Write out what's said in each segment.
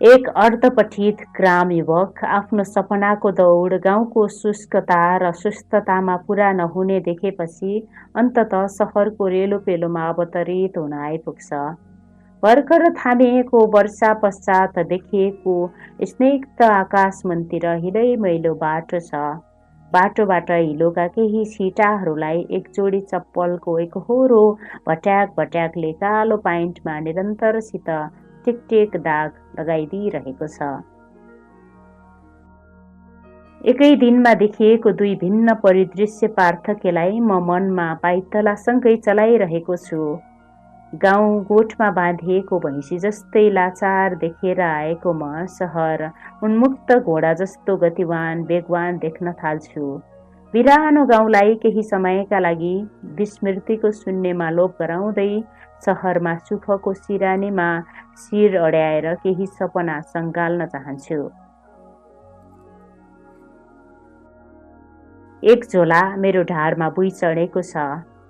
एक अर्धपठित ग्राम युवक आफ्नो सपनाको दौड गाउँको शुष्कता र सुस्ततामा पूरा नहुने देखेपछि अन्ततः सहरको रेलोपेलोमा अवतरित हुन आइपुग्छ। भर्खर थामिएको वर्षा पश्चात देखिएको स्निग्ध आकाशमन्तिर हिलै मैलो बाटो छ। बाटोबाट हिलोका केही छिटाहरूलाई एक जोडी चप्पलको एकहोरो भट्याक भट्याकले कालो पाइन्टमा निरन्तरसित टिकटिक दाग लगाइदिइरहेको छ। एकै दिनमा देखिएको दुई भिन्न परिदृश्य पार्थक्यलाई म मनमा पाइतलासँगै चलाइरहेको छु। गाउँ गोठमा बाँधिएको भैँसी जस्तै लाचार देखेर आएको म सहर उन्मुक्त घोडा जस्तो गतिवान वेगवान देख्न थाल्छु। बिरानो गाउँलाई केही समयका लागि विस्मृतिको शून्यमा लोप गराउँदै सहरमा सुखको सिरानीमा शिर अड्याएर केही सपना सङ्गाल्न चाहन्छु। एक झोला मेरो ढाडमा बुइ चढेको छ।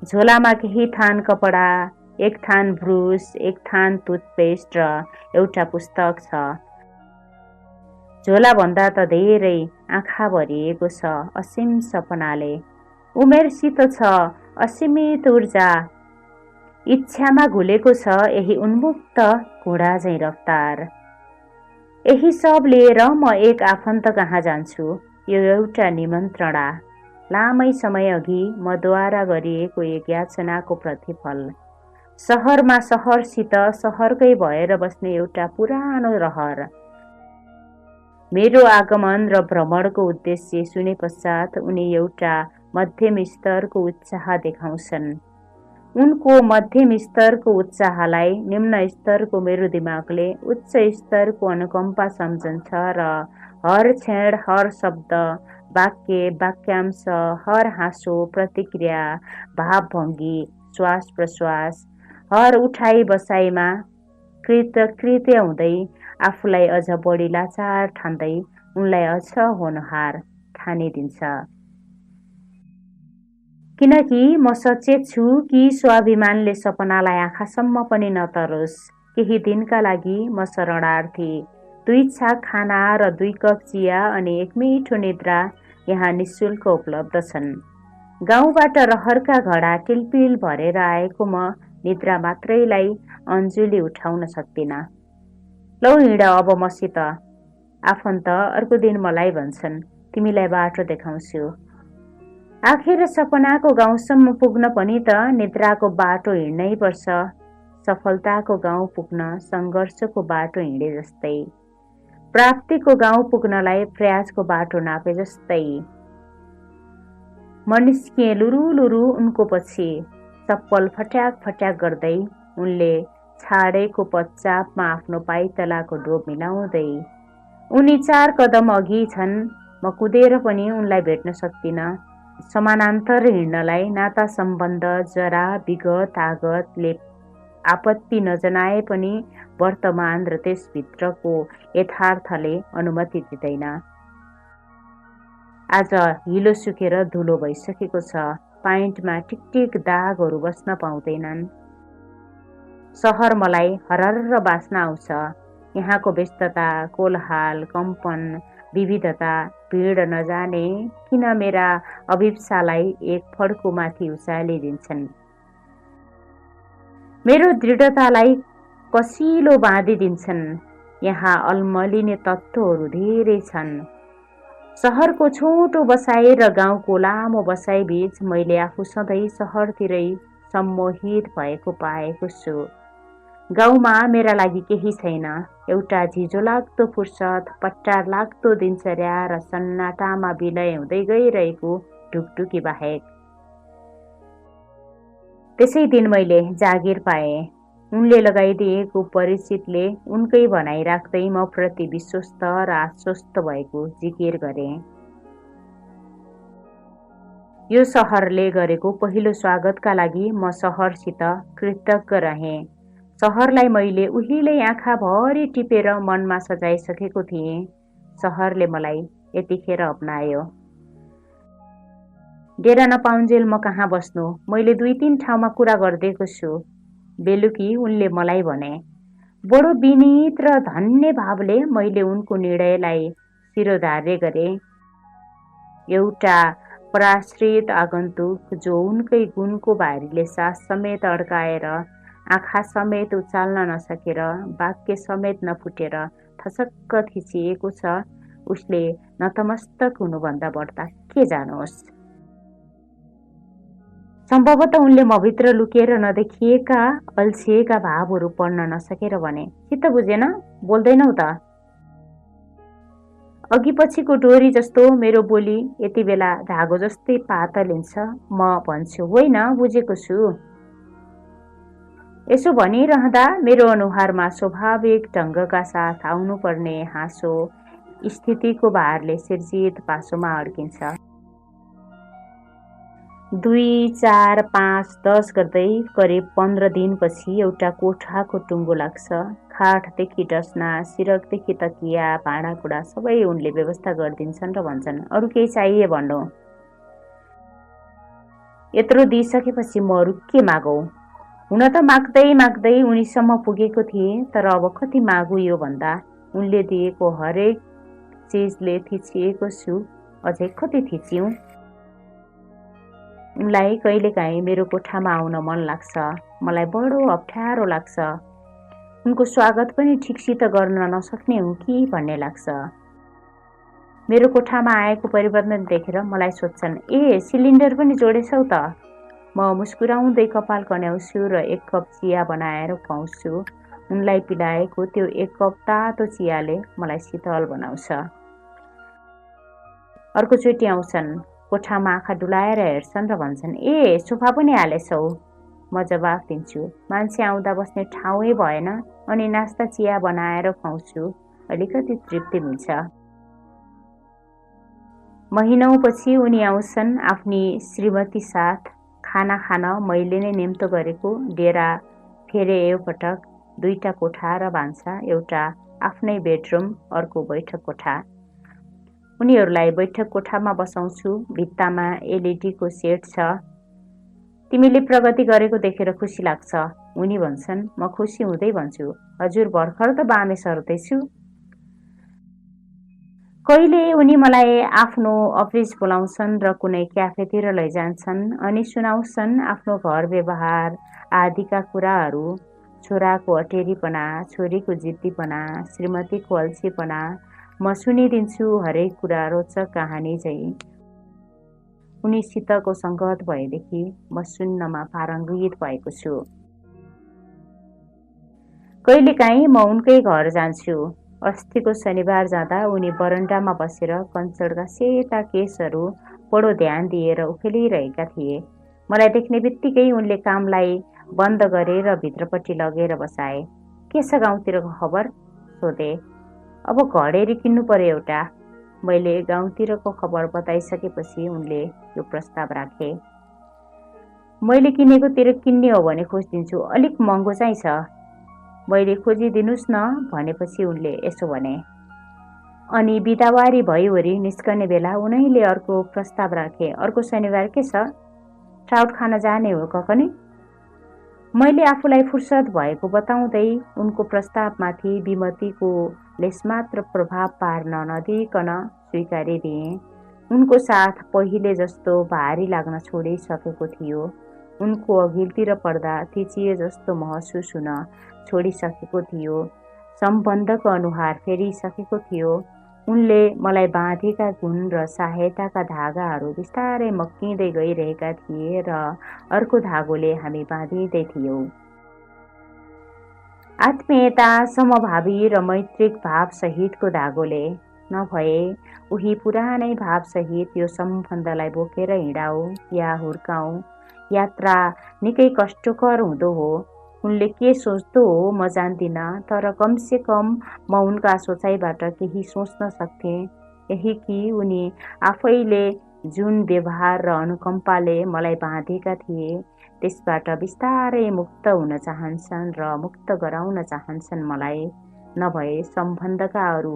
झोलामा केही थान कपडा, एक थान ब्रुस, एक थान टुथपेस्ट र एउटा पुस्तक छ। झोलाभन्दा त धेरै आँखा भरिएको छ असीम सपनाले। उमेरसित छ असीमित ऊर्जा। इच्छामा घुलेको छ यही उन्मुक्त घोडा झैँ रफ्तार। यही सब लिएर म एक आफन्त कहाँ जान्छु। यो एउटा निमन्त्रणा। लामै समय अघि मद्वारा गरिएको एक याचनाको प्रतिफल। सहरमा सहरसित सहरकै भएर बस्ने एउटा पुरानो रहर। मेरो आगमन र भ्रमणको उद्देश्य सुने पश्चात उनी एउटा मध्यम स्तरको उत्साह देखाउँछन्। उनको मध्यम स्तरको उत्साहलाई निम्न स्तरको मेरो दिमागले उच्च स्तरको अनुकम्पा सम्झन्छ र हर क्षण, हर शब्द, वाक्य, वाक्यांश, हर हाँसो, प्रतिक्रिया, भावभङ्गी, श्वास प्रश्वास, हर उठाइ बसाइमा कृतकृत्य हुँदै आफूलाई अझ बढी लाचार ठान्दै उनलाई अझ होनहार ठानिदिन्छ। किनकि म सचेत छु कि स्वाभिमानले सपनालाई आँखासम्म पनि नतरोस्। केही दिनका लागि म शरणार्थी। 2 छाक खाना र 2 कप चिया अनि एक मिठो निद्रा यहाँ निःशुल्क उपलब्ध छन्। गाउँबाट रहरका घडा टिलपिल भरेर आएको म निद्रा मात्रैलाई अन्जुली उठाउन सक्दिनँ। लौ हिँड अब मसित। आफन्त अर्को दिन मलाई भन्छन्, तिमीलाई बाटो देखाउँछु। आखिर सपनाको गाउँसम्म पुग्न पनि त निद्राको बाटो हिँड्नै पर्छ। सफलताको गाउँ पुग्न सङ्घर्षको बाटो हिँडे जस्तै, प्राप्तिको गाउँ पुग्नलाई प्रयासको बाटो नापे जस्तै। म निस्किएँ लुरुलुरु उनको पछि। चप्पल फट्याक फट्याक गर्दै उनले छाडेको पच्चापमा आफ्नो पाइतलाको डोब मिलाउँदै। उनी 4 कदम अघि छन्। म कुदेर पनि उनलाई भेट्न सक्दिनँ। समानान्तर हिँड्नलाई नाता सम्बन्ध, जरा, विगत, आगतले आपत्ति नजनाए पनि वर्तमान र त्यसभित्रको यथार्थले अनुमति दिँदैन। आज हिलो सुकेर धुलो भइसकेको छ। पाइन्टमा टिकटिक दागहरू बस्न पाउँदैनन्। सहर मलाई हरर बास्न आउँछ। यहाँको व्यस्तता, कोलाहल, कम्पन, विविधता, भिड नजाने किन मेरा अभिप्सालाई एक फड्कोमाथि उचालिदिन्छन्। मेरो दृढतालाई कसिलो बाँधिदिन्छन्। यहाँ अल्मलिने तत्त्वहरू धेरै छन्। सहरको छोटो बसाइ र गाउँको लामो बसाइ बीच मैले आफू सधैँ सहरतिरै सम्मोहित भएको पाएको छु। गाउँमा मेरा लागि केही छैन। एउटा झिझो लाग्दो फुर्सद, पट्टार लाग्दो दिनचर्या र सन्नाटामा विलय हुँदै गइरहेको ढुकढुकी बाहेक। त्यसै दिन मैले जागिर पाएँ। उनले लगाइदिएको परिचितले उनकै भनाइ राख्दै म प्रति विश्वस्त र आश्वस्त भएको जिकिर गरेँ। यो सहरले गरेको पहिलो स्वागतका लागि म सहरसित कृतज्ञ रहेँ। सहरलाई मैले उहिल्यै आँखाभरि टिपेर मनमा सजाइसकेको थिएँ। सहरले मलाई यतिखेर अपनायो। डेरा नपाउन्जेल म कहाँ बस्नु? मैले 2-3 ठाउँमा कुरा गरिदिएको छु। बेलुकी उनले मलाई भने, बडो विनीत र धन्य भावले मैले उनको निर्णयलाई शिरोधार्य गरे। एउटा पराश्रित आगन्तुक जो उनकै गुणको भारीले सास समेत अड्काएर, आँखा समेत उचाल्न नसकेर, वाक्य समेत नफुटेर थचक्क थिचिएको छ, उसले नतमस्तक हुनुभन्दा बढ्ता के जानोस्। सम्भवतः उनले मभित्र लुकेर नदेखिएका अल्छिएका भावहरू पढ्न नसकेर भने, चित्त बुझेन, बोल्दैनौ त? अघि पछिको डोरी जस्तो मेरो बोली यति बेला धागो जस्तै पातलिन्छ। म भन्छु, होइन, बुझेको छु। यसो भनिरहँदा मेरो अनुहारमा स्वाभाविक ढङ्गका साथ आउनुपर्ने हाँसो स्थितिको भारले सिर्जित पासोमा अड्किन्छ। 2, 4, 5, 10 गर्दै करिब 15 दिनपछि एउटा कोठाको टुङ्गो लाग्छ। खाटदेखि डस्ना, सिरकदेखि तकिया, भाँडाकुँडा सबै उनले व्यवस्था गरिदिन्छन् र भन्छन्, अरू केही चाहिए भन्नु। यत्रो दिइसकेपछि म अरू के मागौँ? हुन त माग्दै माग्दै उनीसम्म पुगेको थिएँ, तर अब कति मागु यो भन्दा उनले दिएको हरेक चिजले थिचिएको छु। अझै कति थिच्यौँ? उनलाई कहिलेकाहीँ मेरो कोठामा आउन मन लाग्छ। मलाई बडो अप्ठ्यारो लाग्छ। उनको स्वागत पनि ठिकसित गर्न नसक्ने हुँ कि भन्ने लाग्छ। मेरो कोठामा आएको परिवर्तन देखेर मलाई सोध्छन्, ए सिलिन्डर पनि जोडेछौ त? म मुस्कुराउँदै कपाल कन्याउँछु र 1 कप चिया बनाएर खुवाउँछु। उनलाई पिलाएको त्यो 1 कप तातो चियाले मलाई शीतल बनाउँछ। अर्कोचोटि आउँछन्, कोठामा आँखा डुलाएर हेर्छन् र भन्छन्, ए सोफा पनि हालेछौ? म जवाफ दिन्छु, मान्छे आउँदा बस्ने ठाउँै भएन, अनि नास्ता चिया बनाएर खुवाउँछु, अलिकति तृप्ति मिल्छ। महिनौपछि उनी आउँछन् आफ्नी श्रीमती साथ। खाना खान मैले नै निम्तो गरेको डेरा फेरे एकपटक 2टा कोठा र भान्सा, एउटा आफ्नै बेडरुम, अर्को बैठक कोठा। उनीहरूलाई बैठक कोठामा बसाउँछु। भित्तामा LED को सेट छ। तिमीले प्रगति गरेको देखेर खुसी लाग्छ। उनी भन्छन्, म खुसी हुँदै भन्छु, हजुर भर्खर त बामे सर्दैछु। कहिले उनी मलाई आफ्नो अफिस बोलाउँछन् र कुनै क्याफेतिर लैजान्छन् अनि सुनाउँछन् आफ्नो घर व्यवहार आदिका कुराहरू, छोराको अटेरीपना, छोरीको जिद्दीपना, श्रीमतीको अल्छीपना। म सुनिदिन्छु हरेक कुरा रोचक कहानी झैं। उनीसितको सङ्गत भएदेखि म सुन्नमा पारङ्गित भएको छु। कहिलेकाहीँ म उनकै घर जान्छु। अस्तिको शनिबार जाँदा उनी बरन्डामा बसेर कञ्चडका सेता केसहरू बडो ध्यान दिएर उखेलिरहेका थिए। मलाई देख्ने बित्तिकै उनले कामलाई बन्द गरेर भित्रपट्टि लगेर बसाए। के छ गाउँतिरको खबर? सोधे। अब घडेरी किन्नु पर्यो एउटा। मैले गाउँतिरको खबर बताइसकेपछि उनले यो प्रस्ताव राखे। मैले किनेकोतिर किन्ने हो भने खोजिदिन्छु, अलिक महँगो चाहिँ छ। मैले खोजिदिनुस् न भनेपछि उनले यसो भने। अनि बिदावारी भइवरी निस्कने बेला उनैले अर्को प्रस्ताव राखे। अर्को शनिबार के छ? ट्राउट खान जाने हो ककनी? मैले आफूलाई फुर्सद भएको बताउँदै उनको प्रस्तावमाथि विमतिको लेशमात्र प्रभाव पार्न नदिइकन स्वीकारिदिएँ। उनको साथ पहिले जस्तो भारी लाग्न छोडिसकेको थियो। उनको अघिल्तिर पर्दा थिचिए जस्तो महसुस हुन छोडिसकेको थियो। सम्बन्धको अनुहार फेरिसकेको थियो। उनले मलाई बाँधेका गुण र सहायताका धागाहरू बिस्तारै मक्किँदै गइरहेका थिए र अर्को धागोले हामी बाँधिँदै थियौँ। आत्मीयता, समभावी र मैत्रिक भाव सहितको धागोले। नभए उही पुरानै भावसहित यो सम्बन्धलाई बोकेर हिँडाऊ या हुर्काऊ। यात्रा निकै कष्टकर हुँदो हो। उनले के सोच्दो हो म जान्दिनँ, तर कमसे कम म उनका सोचाइबाट केही सोच्न सक्थेँ। यही कि उनी आफैले जुन व्यवहार र अनुकम्पाले मलाई बाँधेका थिए त्यसबाट बिस्तारै मुक्त हुन चाहन्छन् र मुक्त गराउन चाहन्छन् मलाई। नभए सम्बन्धका अरू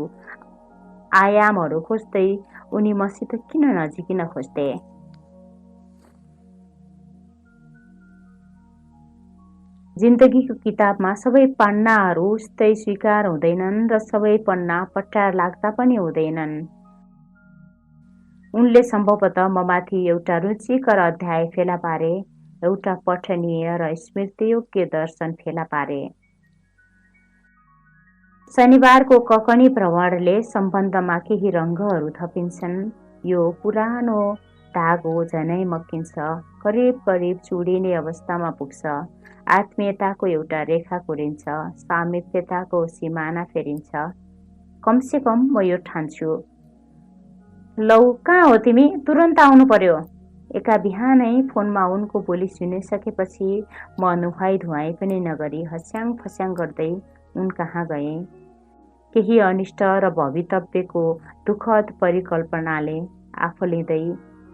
आयामहरू खोज्दै उनी मसित किन नजिकिन खोज्थे? जिन्दगीको किताबमा सबै पन्नाहरू उस्तै स्वीकार हुँदैनन् र सबै पन्ना पट्टार लाग्दा पनि हुँदैनन्। उनले सम्भवतः ममाथि एउटा रुचिकर अध्याय फेला पारे, एउटा पठनीय र स्मृतियोग्य दर्शन फेला पारे। शनिबारको ककनी भ्रमणले सम्बन्धमा केही रङ्गहरू थपिन्छन्। यो पुरानो धागो झनै मक्किन्छ, करिब करिब चुडिने अवस्थामा पुग्छ। आत्मीयताको एउटा रेखा कोरिन्छ, सामिप्यताको सिमाना फेरिन्छ। कमसे कम म यो ठान्छु। लौ, कहाँ हो तिमी? तुरन्त आउनु पर्यो। एका बिहानै फोनमा उनको बोली सुनिसकेपछि म नुहाई धुवाई पनि नगरी हस्याङ फस्याङ गर्दै उन कहाँ गएँ। केही अनिष्ट र भवितव्यको दुःखद परिकल्पनाले आफलिँदै।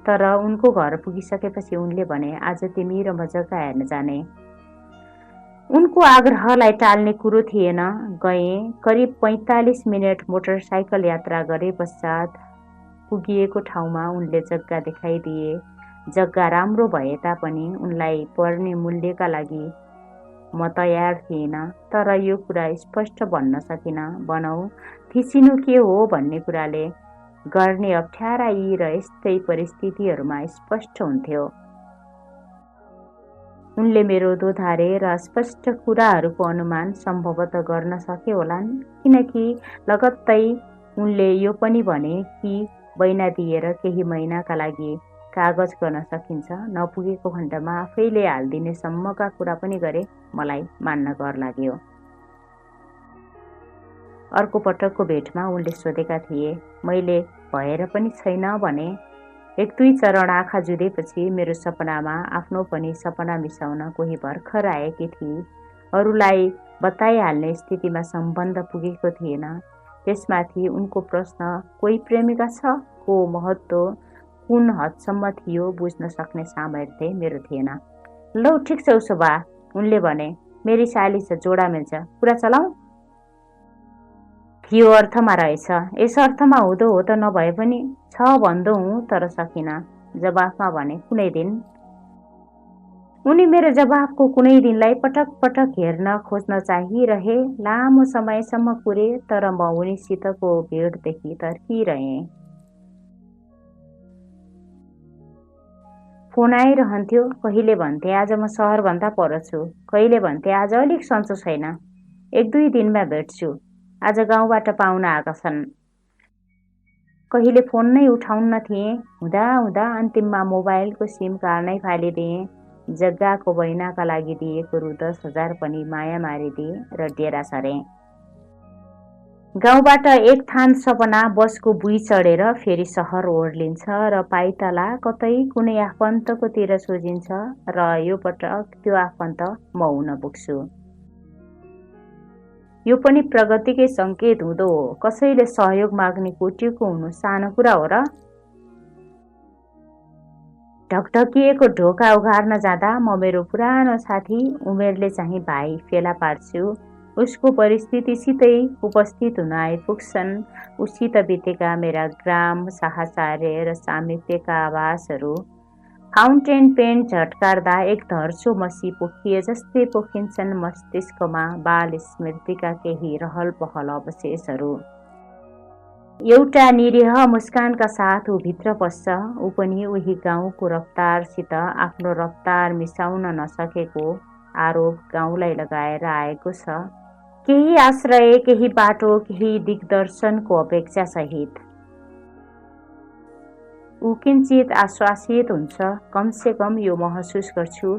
तर उनको घर पुगिसकेपछि उनले भने, आज तिमी र म जग्गा हेर्न जाने। उनको आग्रहलाई टाल्ने कुरो थिएन। गएँ। करिब 45 मिनट मोटरसाइकल यात्रा गरे पश्चात पुगिएको ठाउँमा उनले जग्गा देखाइदिए। जग्गा राम्रो भए तापनि उनलाई पर्ने मूल्यका लागि म तयार थिएन। तर यो कुरा स्पष्ट भन्न सकिन। भनौँ, थिचिनु के हो भन्ने कुराले गर्ने अप्ठ्यारा यी र यस्तै परिस्थितिहरूमा स्पष्ट हुन्थ्यो। उनले मेरो दोधारे र स्पष्ट कुराहरूको अनुमान सम्भवतः गर्न सके होलान्, किनकि लगत्तै उनले यो पनि भने कि बैना दिएर केही महिनाका लागि कागज गर्न सकिन्छ। नपुगेको खण्डमा आफैले हालिदिने सम्मका कुरा पनि गरे। मलाई मान्न कर लाग्यो। अर्को पटकको भेटमा उनले सोधेका थिए। मैले भएर पनि छैन भने। एक दुई चरण आँखा जुधेपछि मेरो सपनामा आफ्नो पनि सपना मिसाउन कोही भर्खर आएकी थिए। अरूलाई बताइहाल्ने स्थितिमा सम्बन्ध पुगेको थिएन। त्यसमाथि उनको प्रश्न कोही प्रेमिका छ को महत्त्व कुन हदसम्म थियो बुझ्न सक्ने सामर्थ्य मेरो थिएन। लौ, ठिक छ उसो भए, उनले भने। मेरी साली छ, जोडा मिल्छ, कुरा चलाऊ। यो अर्थमा रहेछ। यस अर्थमा हुँदो हो त नभए पनि छ भन्दो हुँ, तर सकिन। जवाफमा भने, कुनै दिन। उनी मेरो जवाफको कुनै दिनलाई पटक पटक हेर्न खोज्न चाहिरहे। लामो समयसम्म कुरे, तर म उनीसितको भेटदेखि तर्किरहेँ। फोन आइरहन्थ्यो। कहिले भन्थे आज म सहरभन्दा पर छु, कहिले भन्थे आज अलिक सन्चो छैन, एक दुई दिनमा भेट्छु, आज गाउँबाट पाहुना आएका छन्। कहिले फोन नै उठाउन्न थिएँ। हुँदा हुँदा अन्तिममा मोबाइलको सिम कार्ड नै फालिदिएँ। जग्गाको बैनाका लागि दिएको रु 10,000 पनि माया मारिदिए र डेरा सरेँ। गाउँबाट एक थान सपना बसको बुई चढेर फेरि सहर ओर्लिन्छ र पाइतला कतै कुनै आफन्तको तिर सोझिन्छ र यो पटक त्यो आफन्त म हुन पुग्छु। यो पनि प्रगतिकै संकेत हुँदो हो। कसैले सहयोग माग्ने कोटिएको हुनु सानो कुरा हो र? ढकढकिएको ढोका उघार्न जाँदा म मेरो पुरानो साथी उमेरले चाहिँ भाइ फेला पार्छु। उसको परिस्थितिसितै उपस्थित हुन आइपुग्छन्। उसित बितेका मेरा ग्राम साहचर्य र सामिप्यका आभासहरू फाउन्टेन पेन झट्कार्दा एक धर्सो मसी पोखिए जस्तै पोखिन्छन् मस्तिष्कमा बाल स्मृतिका केही रहल पहल अवशेषहरू। एउटा निरीह मुस्कानका साथ ऊ भित्र पस्छ। ऊ पनि उही गाउँको रफ्तारसित आफ्नो रफ्तार मिसाउन नसकेको आरोप गाउँलाई लगाएर आएको छ। केही आश्रय, केही बाटो, केही दिग्दर्शनको अपेक्षा सहित। ऊ किञ्चित आश्वासित हुन्छ। कमसे कम यो महसुस गर्छु,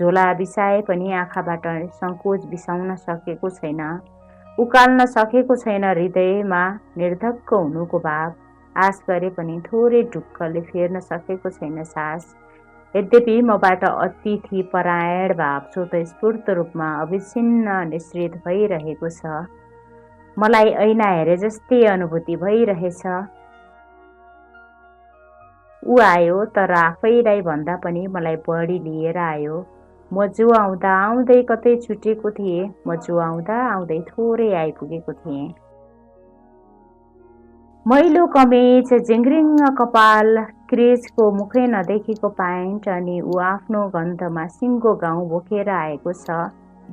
झोला बिसाए पनि आँखाबाट सङ्कोच बिसाउन सकेको छैन, उकाल्न सकेको छैन हृदयमा निर्धक्क हुनुको भाव। आश गरे पनि थोरै ढुक्कले फेर्न सकेको छैन सास। यद्यपि मबाट अतिथि परायण भाव स्वतस्फूर्त रूपमा अविच्छिन्न निश्रित भइरहेको छ। मलाई ऐना हेरे जस्तै अनुभूति भइरहेछ। ऊ आयो, तर आफैलाई भन्दा पनि मलाई बढी लिएर आयो। म जो आउँदा आउँदै कतै छुटेको थिएँ, म जो आउँदा आउँदै थोरै आइपुगेको थिएँ। मैलो कमेज, जिङ्ग्रिङ्ग कपाल, क्रिजको मुखै नदेखेको प्यान्ट अनि ऊ आफ्नो गन्धमा सिङ्गो गाउँ बोकेर आएको छ।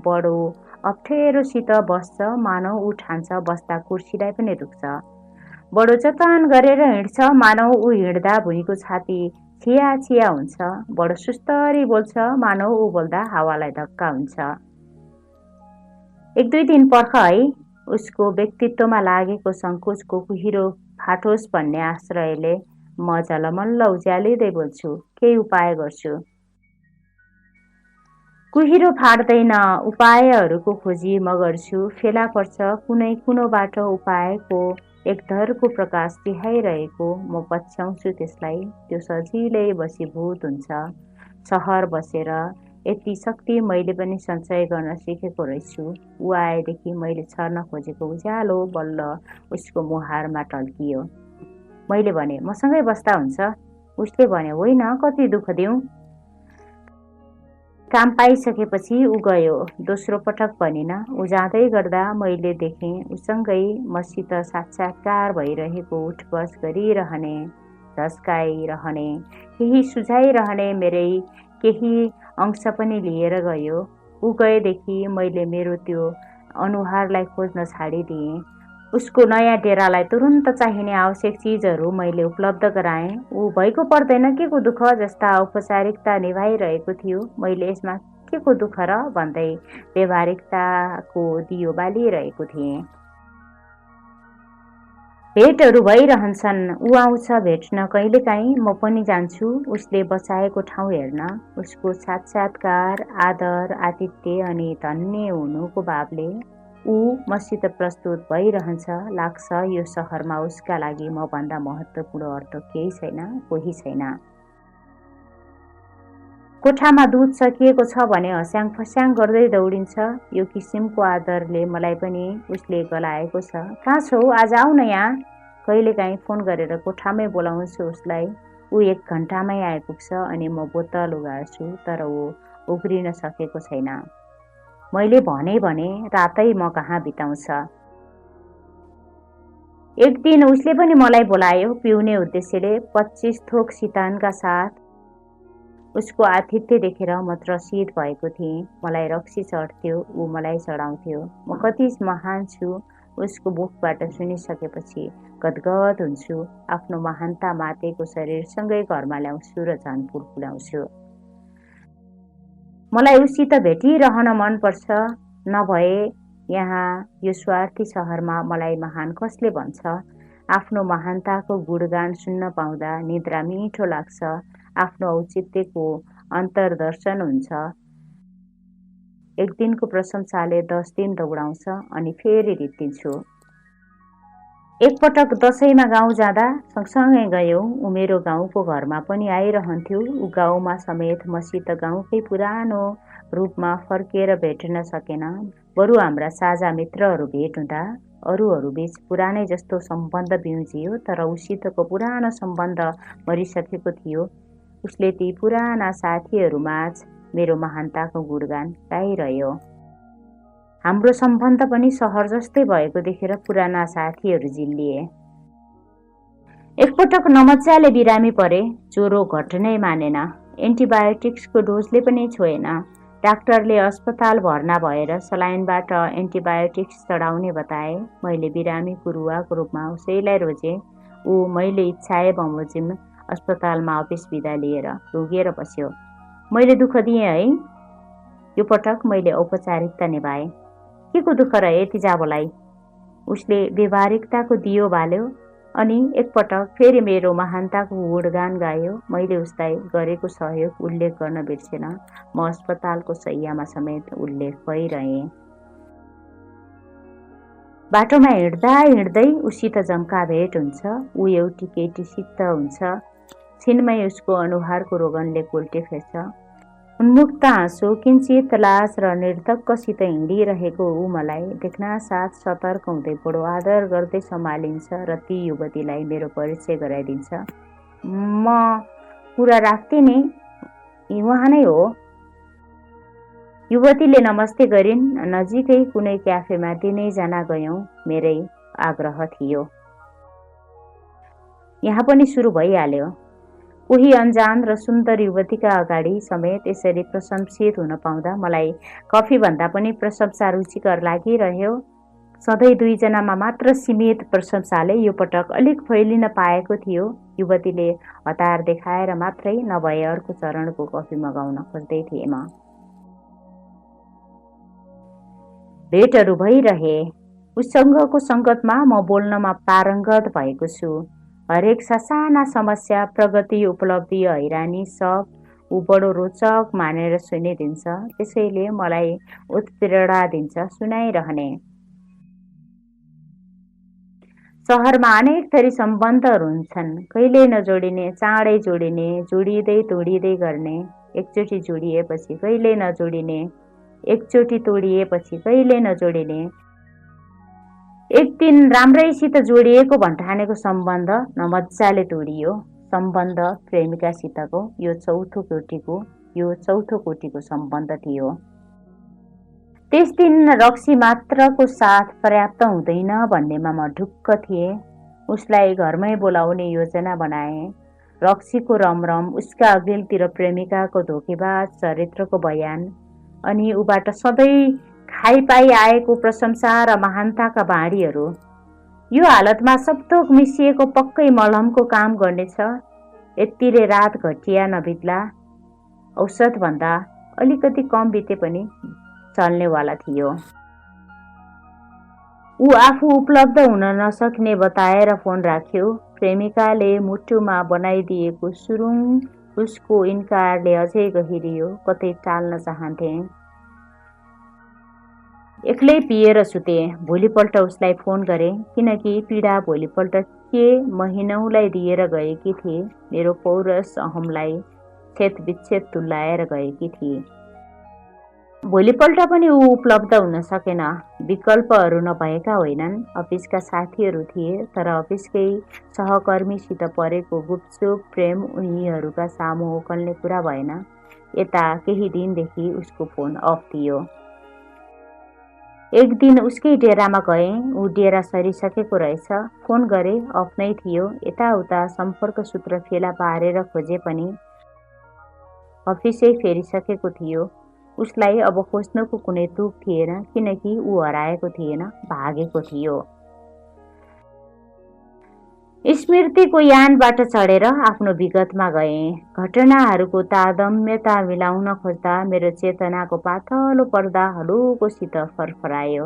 बडो अप्ठ्यारोसित बस्छ, मानव ऊ ठान्छ बस्दा कुर्सीलाई पनि दुख्छ। बडो जतन गरेर हिँड्छ, मानव ऊ हिँड्दा भुइँको छाती छिया छिया हुन्छ। बडो सुस्तरी बोल्छ, मानव ऊ बोल्दा हावालाई धक्का हुन्छ। एक दुई दिन पर्ख है, उसको व्यक्तित्वमा लागेको सङ्कोचको कुहिरो फाटोस् भन्ने आश्रयले म झलमल्ल उज्यालिँदै बोल्छु, केही उपाय गर्छु। कुहिरो फाट्दैन, उपायहरूको खोजी म गर्छु। फेला पर्छ कुनै कुनो बाटो उपायको, एकधरको प्रकाश देखाइरहेको। म पछ्याउँछु त्यसलाई, त्यो सजिलै वशीभूत हुन्छ। सहर बसेर यति शक्ति मैले पनि सञ्चय गर्न सिकेको रहेछु। ऊ आएदेखि मैले छर्न खोजेको उज्यालो बल्ल उसको मुहारमा टल्कियो। मैले भने, मसँगै बस्दा हुन्छ? उसले भने, होइन, कति दुःख दिउँ। काम पाइसकेपछि ऊ गयो। दोस्रो पटक भनिन। ऊ जाँदै गर्दा मैले देखेँ उसँगै मसित साक्षात्कार भइरहेको, उठबस गरिरहने, झस्काइरहने, केही सुझाइरहने मेरै केही अंश पनि लिएर गयो। ऊ गएदेखि मैले मेरो त्यो अनुहारलाई खोज्न छाडिदिएँ। उसको नयाँ डेरालाई तुरुन्त चाहिने आवश्यक चिजहरू मैले उपलब्ध गराएँ। ऊ भइको पर्दैन के को दुःख जस्ता औपचारिकता निभाइरहेको थियो। मैले यसमा के को दुःख र भन्दै व्यवहारिकताको दियो बालिरहेको थिएँ। भेटहरू भइरहन्छन्। ऊ आउँछ भेट्न कहिलेकाहीँ, म पनि जान्छु उसले बचाएको ठाउँ हेर्न। उसको साक्षात्कार, आदर, आतिथ्य अनि धन्य हुनुको भावले ऊ मसित प्रस्तुत भइरहन्छ। लाग्छ यो सहरमा उसका लागि म भन्दा महत्त्वपूर्ण अर्थ केही छैन, कोही छैन। कोठामा दुध सकिएको छ भने हस्याङ फस्याङ गर्दै दौडिन्छ। यो किसिमको आदरले मलाई पनि उसले गलाएको छ। कहाँ छौ, आज आऊ न यहाँ। कहिलेकाहीँ फोन गरेर कोठामै बोलाउँछु उसलाई। ऊ 1 घन्टामै आइपुग्छ अनि म बोतल उघार्छु, तर ऊ उग्रिन सकेको छैन। मैले भने रातै म कहाँ बिताउँछ। एक दिन उसले पनि मलाई बोलायो पिउने उद्देश्यले। 25 थोक सितानका साथ। उसको आतिथ्य देखेर म त्रसित भएको थिएँ। मलाई रक्सी चढ्थ्यो, ऊ मलाई चढाउँथ्यो। म कति महान छु उसको मुखबाट सुनिसकेपछि गदगद हुन्छु। आफ्नो महानता मातेको शरीरसँगै घरमा ल्याउँछु र झन् फुलफुलाउँछु। मलाई उसित भेटिरहन मनपर्छ। नभए यहाँ यो स्वार्थी सहरमा मलाई महान कसले भन्छ। आफ्नो महानताको गुणगान सुन्न पाउँदा निद्रा मिठो लाग्छ। आफ्नो औचित्यको अन्तर्दर्शन हुन्छ। एक दिनको प्रशंसाले 10 दिन दौडाउँछ अनि फेरि रित्तिन्छु। एकपटक दशैँमा गाउँ जाँदा सँगसँगै गयौँ। ऊ मेरो गाउँको घरमा पनि आइरहन्थ्यो। ऊ गाउँमा समेत मसित गाउँकै पुरानो रूपमा फर्केर भेट्न सकेन। बरु हाम्रा साझा मित्रहरू भेट हुँदा अरूहरूबीच पुरानै जस्तो सम्बन्ध बिउजियो, तर उसितको पुरानो सम्बन्ध मरिसकेको थियो। उसले ती पुराना साथीहरूमाझ मेरो महानताको गुणगान गाइरह्यो। हाम्रो सम्बन्ध पनि सहर जस्तै भएको देखेर पुराना साथीहरू जिल्लिए। एकपटक नमज्जाले बिरामी परे। ज्वरो घट्नै मानेन। एन्टिबायोटिक्सको डोजले पनि छोएन। डाक्टरले अस्पताल भर्ना भएर सलाइनबाट एन्टिबायोटिक्स चढाउने बताए। मैले बिरामीको रुवाको रूपमा उसैलाई रोजेँ। ऊ मैले इच्छाए बमोजिम अस्पतालमा अफिस बिदा लिएर लुगेर बस्यो। मैले दुःख दिएँ है। यो पटक मैले औपचारिकता निभाएँ। के को दुःख र यति जाबोलाई। उसले व्यवहारिकताको दियो बाल्यो अनि एकपटक फेरि मेरो महानताको गुणगान गायो। मैले उसलाई गरेको सहयोग उल्लेख गर्न बिर्सेन। म अस्पतालको शैय्यामा समेत उल्लेख भइरहेँ। बाटोमा हिँड्दा हिँड्दै उसित जम्का भेट हुन्छ। ऊ एउटी केटीसित हुन्छ। छिनमै उसको अनुहारको रोगनले कोल्टे फेर्छ। उन्मुक्त हाँसो, किञ्चित लाज र निर्धक्कसित हिँडिरहेको ऊ मलाई देख्नासाथ सतर्क हुँदै बडो आदर गर्दै सम्हालिन्छ र ती युवतीलाई मेरो परिचय गराइदिन्छ। म कुरा राख्थे नि, उहाँ नै हो। युवतीले नमस्ते गरिन्। नजिकै कुनै क्याफेमा तिनैजना गयौँ। मेरै आग्रह थियो। यहाँ पनि सुरु भइहाल्यो। कोही अनजान र सुन्दर युवतीका अगाडि समेत यसरी प्रशंसित हुन पाउँदा मलाई कफीभन्दा पनि प्रशंसा रुचिकर लागिरह्यो। सधैँ दुईजनामा मात्र सीमित प्रशंसाले यो पटक अलिक फैलिन पाएको थियो। युवतीले हतार देखाएर मात्रै नभए अर्को चरणको कफी मगाउन खोज्दै थिए। म भेटहरू भइरहे। उसँगको सङ्गतमा म बोल्नमा पारङ्गत भएको छु। हरेक ससाना समस्या, प्रगति, उपलब्धि, हैरानी सब ऊ बडो रोचक मानेर सुनिदिन्छ। त्यसैले मलाई उत्प्रेरणा दिन्छ सुनाइरहने। सहरमा अनेक थरी सम्बन्धहरू हुन्छन्, कहिल्यै नजोडिने, चाँडै जोडिने, जोडिँदै तोडिँदै गर्ने, एकचोटि जोडिएपछि कहिल्यै नजोडिने, एकचोटि तोडिएपछि कहिल्यै नजोडिने। एक दिन राम्रैसित जोडिएको भन्ठानेको सम्बन्ध नमज्जाले तोडियो। सम्बन्ध प्रेमिकासितको यो चौथो कोटीको सम्बन्ध थियो। त्यस दिन रक्सी मात्रको साथ पर्याप्त हुँदैन भन्नेमा म ढुक्क थिएँ। उसलाई घरमै बोलाउने योजना बनाएँ। रक्सीको रमरम, उसका अघिल्तिर प्रेमिकाको धोकेबाज चरित्रको बयान, अनि ऊबाट सधैँ खाइपाइ आएको प्रशंसा र महानताका बाँडीहरू। यो हालतमा सबथोक मिसिएको पक्कै मलहमको काम गर्नेछ। यतिले रात घटिया नबित्ला। औसतभन्दा अलिकति कम बिते पनि चल्नेवाला थियो। ऊ आफू उपलब्ध हुन नसक्ने बताएर फोन राख्यो। प्रेमिकाले मुटुमा बनाइदिएको सुरुङ उसको इन्कारले अझै गहिरियो। कतै टाल्न चाहन्थे। एक्लै पिएर सुते। भोलिपल्ट उसलाई फोन गरे, किनकि पीडा भोलिपल्ट के महिनौलाई दिएर गएकी थिए। मेरो पौरस अहमलाई छेदविच्छेद तुल्याएर गएकी थिए। भोलिपल्ट पनि ऊ उपलब्ध हुन सकेन। विकल्पहरू नभएका होइनन्। अफिसका साथीहरू थिए, तर अफिसकै सहकर्मीसित परेको गुपचुप प्रेम उनीहरूका सामु ओकल्ने कुरा भएन। यता केही दिनदेखि उसको फोन अफ थियो। एक दिन उसकै डेरामा गएँ। ऊ डेरा सरिसकेको रहेछ। फोन गरे, अफ नै थियो। यताउता सम्पर्क सूत्र फेला पारेर खोजे पनि अफिसै फेरिसकेको थियो। उसलाई अब खोज्नको कुनै तुक थिएन, किनकि ऊ हराएको थिएन, भागेको थियो। स्मृतिको यानबाट चढेर आफ्नो विगतमा गएँ। घटनाहरूको तारतम्यता मिलाउन खोज्दा मेरो चेतनाको पातलो पर्दा हलुकोसित फरफरायो।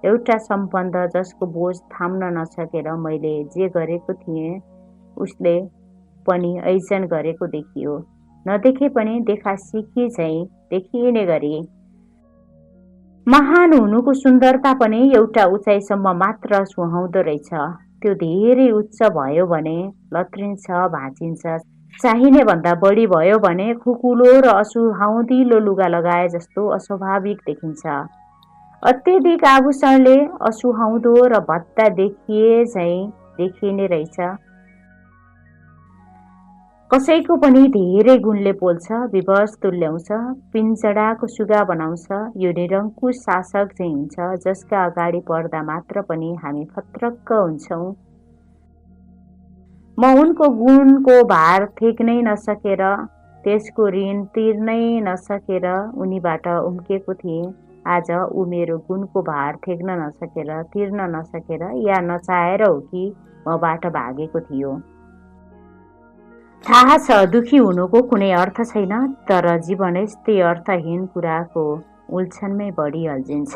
एउटा सम्बन्ध जसको बोझ थाम्न नसकेर मैले जे गरेको थिएँ उसले पनि ऐजन गरेको देखियो। नदेखे पनि देखा सिकी झैँ देखिने गरी। महान हुनुको सुन्दरता पनि एउटा उचाइसम्म मात्र सुहाउँदो रहेछ। त्यो धेरै उच्च भयो भने लत्रिन्छ, भाँचिन्छ। चाहिने भन्दा बढी भयो भने खुकुलो र असुहाउँदिलो लुगा लगाए जस्तो अस्वाभाविक देखिन्छ। अत्यधिक आभूषणले असुहाउँदो र भद्दा देखिए झैँ देखिने रहेछ। कसैको पनि धेरै गुणले पोल्छ, विवश तुल्याउँछ, पिञ्जडाको सुगा बनाउँछ। यो निरङ्कुश शासक चाहिँ हुन्छ, जसका अगाडि पर्दा मात्र पनि हामी फत्रक्क हुन्छौँ। म उनको गुणको भार थेक्नै नसकेर, त्यसको ऋण तिर्नै नसकेर उनीबाट उम्केको थिएँ। आज ऊ मेरो गुणको भार थेक्न नसकेर, तिर्न नसकेर या नचाहेर हो कि मबाट भागेको थियो। थाहा छ दुखी हुनुको कुनै अर्थ छैन, तर जीवन यस्तै अर्थहीन कुराको उल्छनमै बढी अल्झिन्छ।